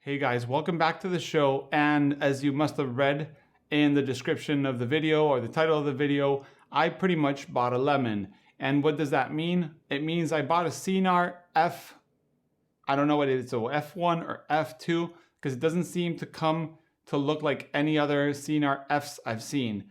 Hey guys, welcome back to the show. And as you must have read in the description of the video or the title of the video, I pretty much bought a lemon. And what does that mean? It means I bought a Sinar F. I don't know what it is, so F1 or F2, because it doesn't seem to come to look like any other Sinar Fs I've seen.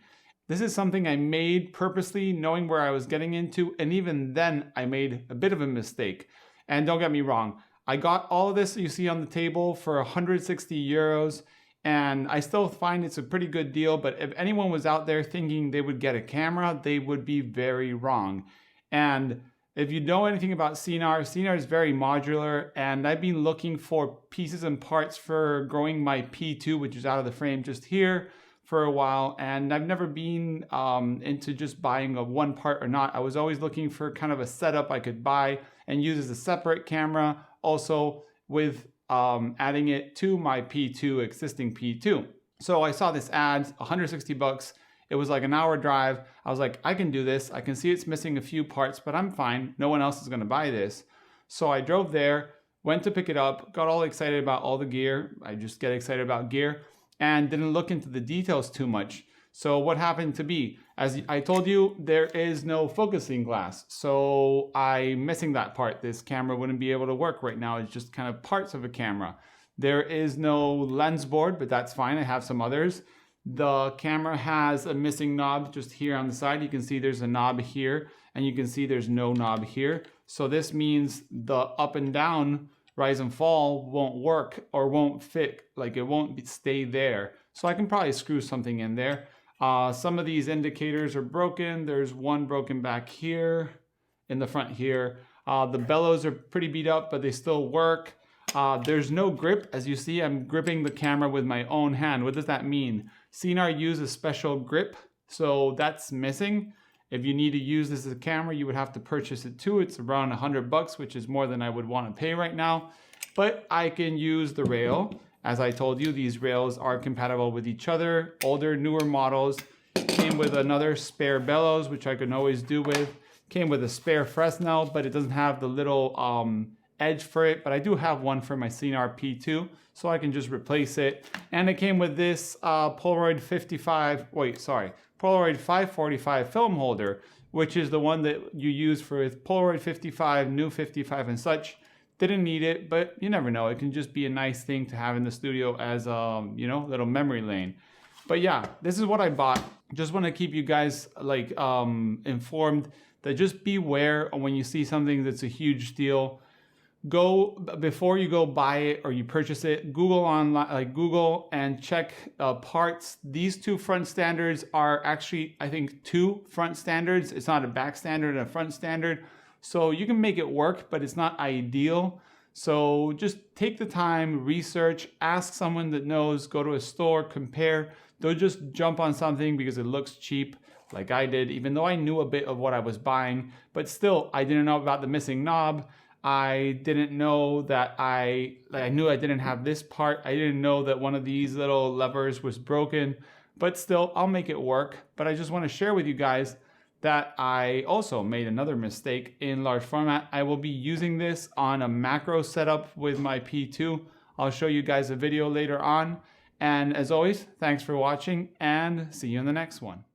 This is something I made purposely, knowing where I was getting into, and even then I made a bit of a mistake. And don't get me wrong, I got all of this you see on the table for 160 euros, and I still find it's a pretty good deal, but if anyone was out there thinking they would get a camera, they would be very wrong. And if you know anything about Sinar is very modular, and I've been looking for pieces and parts for growing my P2, which is out of the frame just here, for a while, and I've never been into just buying a one part or not. I was always looking for kind of a setup I could buy and use as a separate camera, also with adding it to my P2, existing P2. So I saw this ad, 160 bucks. It was like an hour drive. I was like, I can do this. I can see it's missing a few parts, but I'm fine. No one else is gonna buy this. So I drove there, went to pick it up, got all excited about all the gear. I just get excited about gear, and didn't look into the details too much. So what happened to be, as I told you, there is no focusing glass. So I'm missing that part. This camera wouldn't be able to work right now. It's just kind of parts of a camera. There is no lens board, but that's fine. I have some others. The camera has a missing knob just here on the side. You can see there's a knob here, and you can see there's no knob here. So this means the up and down rise and fall won't work or won't fit, like it won't stay there. So I can probably screw something in there. Some of these indicators are broken. There's one broken back here in the front here. The bellows are pretty beat up, but they still work. There's no grip. As you see, I'm gripping the camera with my own hand. What does that mean? Sinar uses a special grip, so that's missing. If you need to use this as a camera, you would have to purchase it too. It's around 100 bucks, which is more than I would want to pay right now. But I can use the rail. As I told you, these rails are compatible with each other. Older, newer models came with another spare bellows, which I can always do with. Came with a spare Fresnel, but it doesn't have the little edge for it. But I do have one for my Sinar P2, so I can just replace it. And it came with this Polaroid 545 film holder, which is the one that you use for Polaroid 55, new 55 and such. Didn't need it, but you never know. It can just be a nice thing to have in the studio as a, little memory lane. But yeah, this is what I bought. Just want to keep you guys informed that just beware when you see something that's a huge deal. Before you go buy it or you purchase it, Google online, Google and check parts. These two front standards are actually, I think, two front standards. It's not a back standard and a front standard. So you can make it work, but it's not ideal. So just take the time, research, ask someone that knows, go to a store, compare. Don't just jump on something because it looks cheap like I did, even though I knew a bit of what I was buying, but still I didn't know about the missing knob. I didn't know that I knew I didn't have this part. I didn't know that one of these little levers was broken, but still I'll make it work. But I just want to share with you guys that I also made another mistake in large format. I will be using this on a macro setup with my P2. I'll show you guys a video later on. And as always, thanks for watching and see you in the next one.